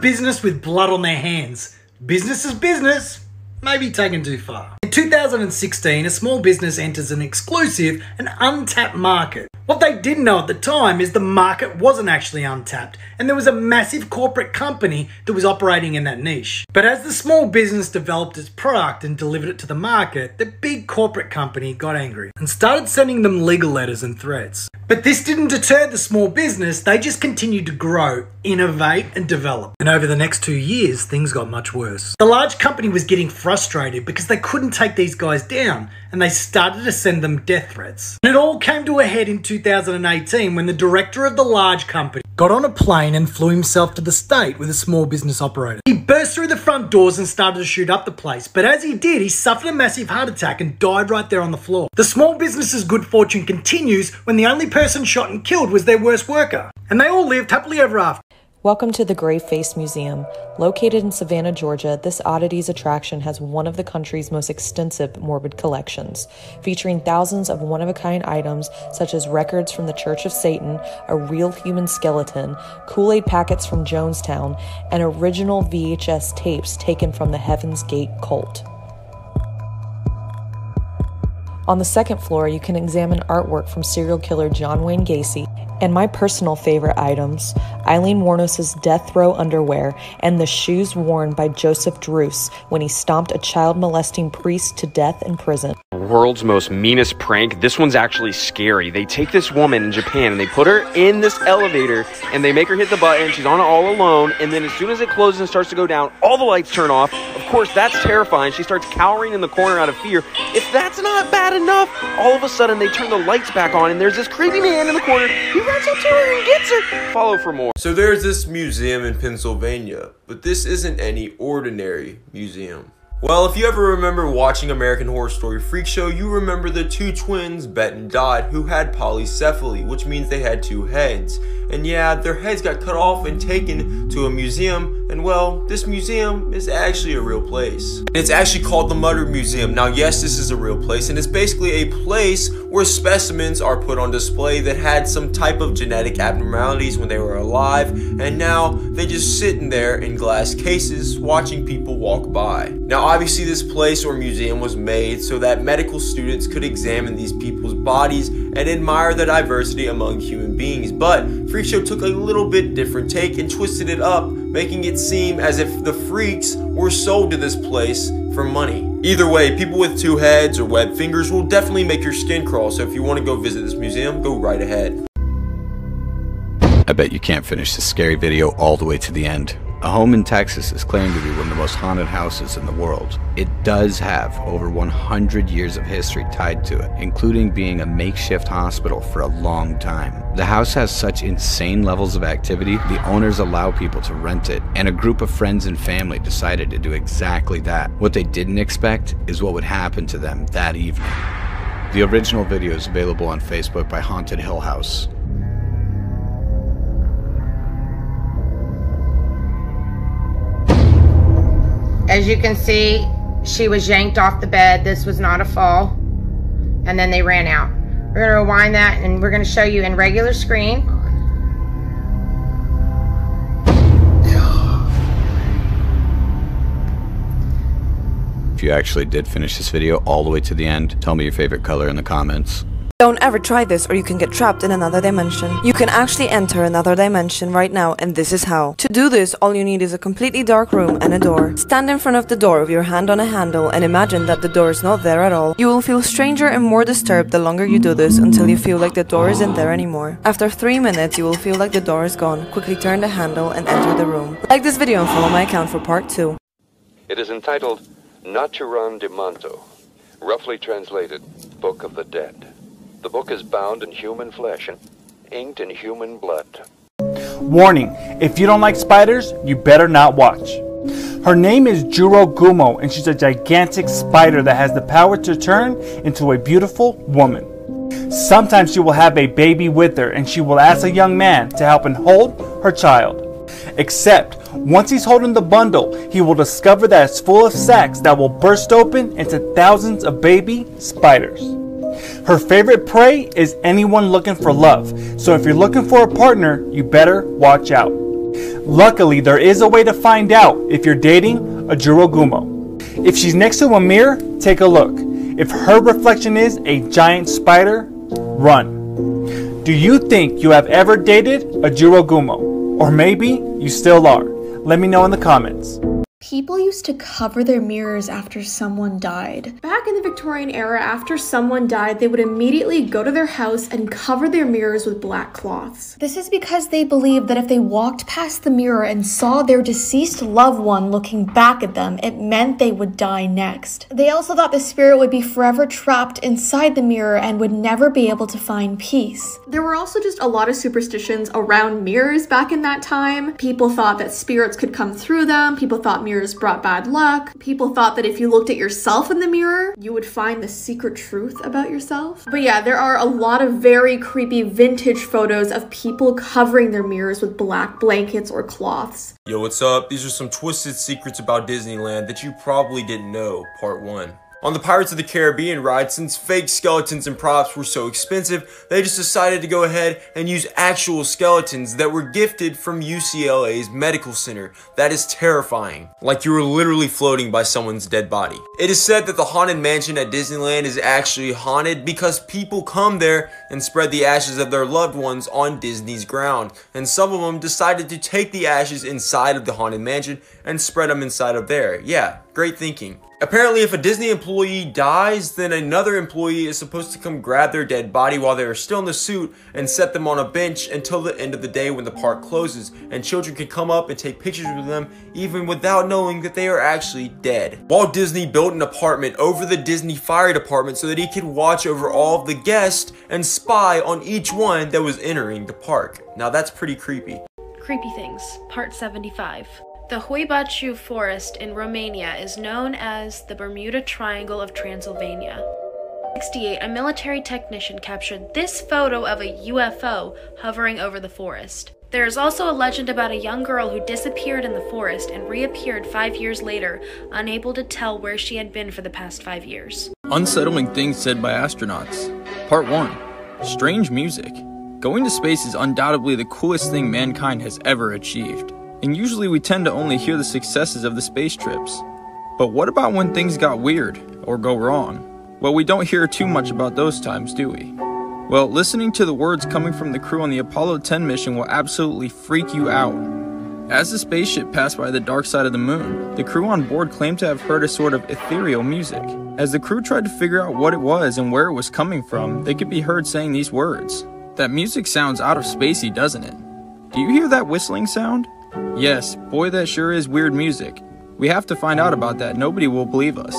business with blood on their hands. Business is business, maybe taken too far. In 2016, a small business enters an exclusive and untapped market. What they didn't know at the time is the market wasn't actually untapped, and there was a massive corporate company that was operating in that niche. But as the small business developed its product and delivered it to the market, the big corporate company got angry and started sending them legal letters and threats. But this didn't deter the small business, they just continued to grow, innovate and develop. And over the next 2 years, things got much worse. The large company was getting frustrated because they couldn't take these guys down, and they started to send them death threats. And it all came to a head in 2018 when the director of the large company got on a plane and flew himself to the state with a small business operator. He burst through the front doors and started to shoot up the place, but as he did, he suffered a massive heart attack and died right there on the floor. The small business's good fortune continues when the only person shot and killed was their worst worker, and they all lived happily ever after. Welcome to the Grave Face Museum. Located in Savannah, Georgia, this oddities attraction has one of the country's most extensive morbid collections, featuring thousands of one-of-a-kind items such as records from the Church of Satan, a real human skeleton, Kool-Aid packets from Jonestown, and original VHS tapes taken from the Heaven's Gate cult. On the second floor, you can examine artwork from serial killer John Wayne Gacy, and my personal favorite items, Eileen Wuornos' death row underwear and the shoes worn by Joseph Druce when he stomped a child-molesting priest to death in prison. World's most meanest prank. This one's actually scary. They take this woman in Japan and they put her in this elevator and they make her hit the button. She's on it all alone, and then as soon as it closes and starts to go down, all the lights turn off. Of course, that's terrifying. She starts cowering in the corner out of fear. If that's not bad enough, all of a sudden they turn the lights back on and there's this creepy man in the corner. He runs up to her and gets her. Follow for more. So there's this museum in Pennsylvania, but this isn't any ordinary museum. Well, if you ever remember watching American Horror Story Freak Show, you remember the two twins, Bet and Dot, who had polycephaly, which means they had two heads. And yeah, their heads got cut off and taken to a museum, and well, this museum is actually a real place. And it's actually called the Mutter Museum. Now yes, this is a real place, and it's basically a place where specimens are put on display that had some type of genetic abnormalities when they were alive, and now they just sitting there in glass cases watching people walk by. Now obviously this place or museum was made so that medical students could examine these people's bodies and admire the diversity among human beings, but Freak Show took a little bit different take and twisted it up, making it seem as if the freaks were sold to this place for money. Either way, people with two heads or webbed fingers will definitely make your skin crawl, so if you want to go visit this museum, go right ahead. I bet you can't finish this scary video all the way to the end. A home in Texas is claimed to be one of the most haunted houses in the world. It does have over 100 years of history tied to it, including being a makeshift hospital for a long time. The house has such insane levels of activity, the owners allow people to rent it, and a group of friends and family decided to do exactly that. What they didn't expect is what would happen to them that evening. The original video is available on Facebook by Haunted Hill House. As you can see, she was yanked off the bed. This was not a fall. And then they ran out. We're going to rewind that and we're going to show you in regular screen. If you actually did finish this video all the way to the end, tell me your favorite color in the comments. Don't ever try this or you can get trapped in another dimension. You can actually enter another dimension right now, and this is how. To do this, all you need is a completely dark room and a door. Stand in front of the door with your hand on a handle and imagine that the door is not there at all. You will feel stranger and more disturbed the longer you do this until you feel like the door isn't there anymore. After 3 minutes, you will feel like the door is gone. Quickly turn the handle and enter the room. Like this video and follow my account for part 2. It is entitled Naturam de Manto, roughly translated, Book of the Dead. The book is bound in human flesh and inked in human blood. Warning, if you don't like spiders, you better not watch. Her name is Juro Gumo, and she's a gigantic spider that has the power to turn into a beautiful woman. Sometimes she will have a baby with her, and she will ask a young man to help and hold her child. Except, once he's holding the bundle, he will discover that it's full of sacs that will burst open into thousands of baby spiders. Her favorite prey is anyone looking for love, so if you're looking for a partner, you better watch out. Luckily, there is a way to find out if you're dating a Jurogumo. If she's next to a mirror, take a look. If her reflection is a giant spider, run. Do you think you have ever dated a Jurogumo? Or maybe you still are? Let me know in the comments. People used to cover their mirrors after someone died. Back in the Victorian era, after someone died, they would immediately go to their house and cover their mirrors with black cloths. This is because they believed that if they walked past the mirror and saw their deceased loved one looking back at them, it meant they would die next. They also thought the spirit would be forever trapped inside the mirror and would never be able to find peace. There were also just a lot of superstitions around mirrors back in that time. People thought that spirits could come through them. People thought mirrors brought bad luck. People thought that if you looked at yourself in the mirror, you would find the secret truth about yourself. But yeah, there are a lot of very creepy vintage photos of people covering their mirrors with black blankets or cloths. Yo, what's up? These are some twisted secrets about Disneyland that you probably didn't know, part 1. On the Pirates of the Caribbean ride, since fake skeletons and props were so expensive, they just decided to go ahead and use actual skeletons that were gifted from UCLA's medical center. That is terrifying. Like you were literally floating by someone's dead body. It is said that the Haunted Mansion at Disneyland is actually haunted because people come there and spread the ashes of their loved ones on Disney's ground. And some of them decided to take the ashes inside of the Haunted Mansion and spread them inside of there. Yeah, great thinking. Apparently, if a Disney employee dies, then another employee is supposed to come grab their dead body while they are still in the suit and set them on a bench until the end of the day when the park closes, and children can come up and take pictures with them even without knowing that they are actually dead. Walt Disney built an apartment over the Disney Fire Department so that he could watch over all of the guests and spy on each one that was entering the park. Now that's pretty creepy. Creepy Things, Part 75. The Huibaciu Forest in Romania is known as the Bermuda Triangle of Transylvania. 1968, a military technician captured this photo of a UFO hovering over the forest. There is also a legend about a young girl who disappeared in the forest and reappeared 5 years later, unable to tell where she had been for the past 5 years. Unsettling things said by astronauts. Part 1. Strange music. Going to space is undoubtedly the coolest thing mankind has ever achieved. And usually we tend to only hear the successes of the space trips. But what about when things got weird, or go wrong? Well, we don't hear too much about those times, do we? Well, listening to the words coming from the crew on the Apollo 10 mission will absolutely freak you out. As the spaceship passed by the dark side of the moon, the crew on board claimed to have heard a sort of ethereal music. As the crew tried to figure out what it was and where it was coming from, they could be heard saying these words. That music sounds out of spacey, doesn't it? Do you hear that whistling sound? Yes, boy, that sure is weird music. We have to find out about that, nobody will believe us.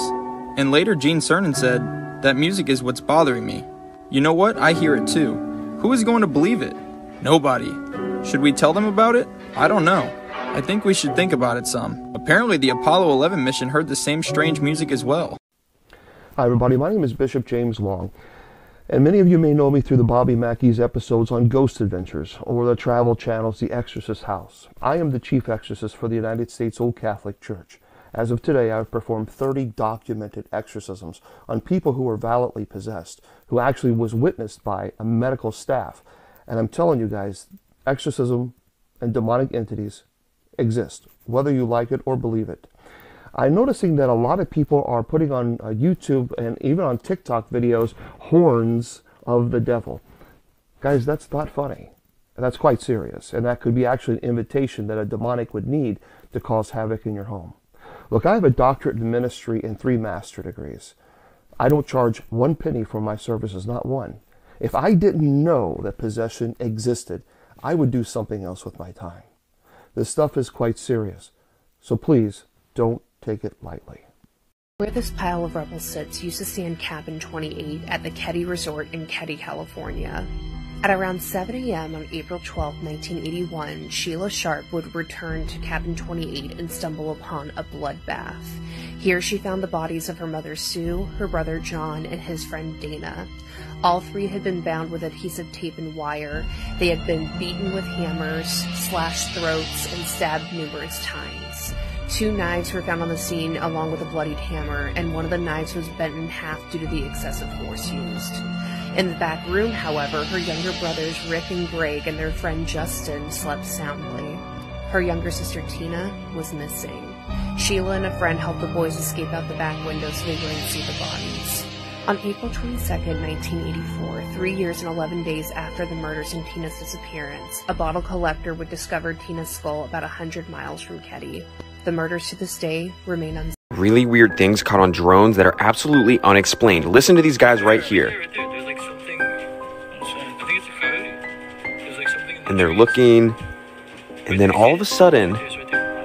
And later Gene Cernan said, that music is what's bothering me. You know what, I hear it too. Who is going to believe it? Nobody. Should we tell them about it? I don't know. I think we should think about it some. Apparently the Apollo 11 mission heard the same strange music as well. Hi everybody, my name is Bishop James Long. And many of you may know me through the Bobby Mackey's episodes on Ghost Adventures, or the Travel Channel's The Exorcist House. I am the chief exorcist for the United States Old Catholic Church. As of today, I have performed 30 documented exorcisms on people who were violently possessed, who actually was witnessed by a medical staff. And I'm telling you guys, exorcism and demonic entities exist, whether you like it or believe it. I'm noticing that a lot of people are putting on YouTube and even on TikTok videos horns of the devil. Guys, that's not funny. That's quite serious. And that could be actually an invitation that a demonic would need to cause havoc in your home. Look, I have a doctorate in ministry and 3 master degrees. I don't charge 1 penny for my services, not one. If I didn't know that possession existed, I would do something else with my time. This stuff is quite serious. So please, don't take it lightly. Where this pile of rubble sits used to stand Cabin 28 at the Ketty Resort in Ketty, California. At around 7 a.m. on April 12, 1981, Sheila Sharp would return to Cabin 28 and stumble upon a bloodbath. Here she found the bodies of her mother Sue, her brother John, and his friend Dana. All 3 had been bound with adhesive tape and wire. They had been beaten with hammers, slashed throats, and stabbed numerous times. 2 knives were found on the scene along with a bloodied hammer, and one of the knives was bent in half due to the excessive force used. In the back room, however, her younger brothers Rick and Greg and their friend Justin slept soundly. Her younger sister Tina was missing. Sheila and a friend helped the boys escape out the back window so they wouldn't see the bodies. On April 22, 1984, 3 years and 11 days after the murders and Tina's disappearance, a bottle collector would discover Tina's skull about 100 miles from Keddie. The murders to this day remain unsolved. Really weird things caught on drones that are absolutely unexplained. Listen to these guys right here. And they're looking, and then all of a sudden,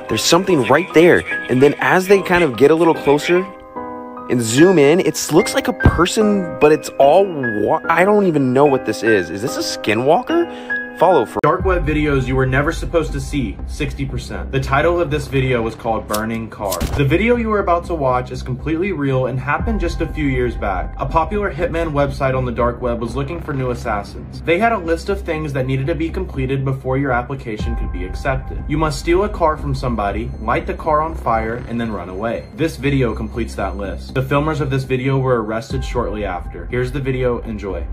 there's something right there. And then as they kind of get a little closer and zoom in, it looks like a person, but it's all, I don't even know what this is. Is this a skinwalker? Follow for dark web videos you were never supposed to see, 60%. The title of this video was called Burning Cars. The video you are about to watch is completely real and happened just a few years back. A popular hitman website on the dark web was looking for new assassins. They had a list of things that needed to be completed before your application could be accepted. You must steal a car from somebody, light the car on fire, and then run away. This video completes that list. The filmers of this video were arrested shortly after. Here's the video, enjoy.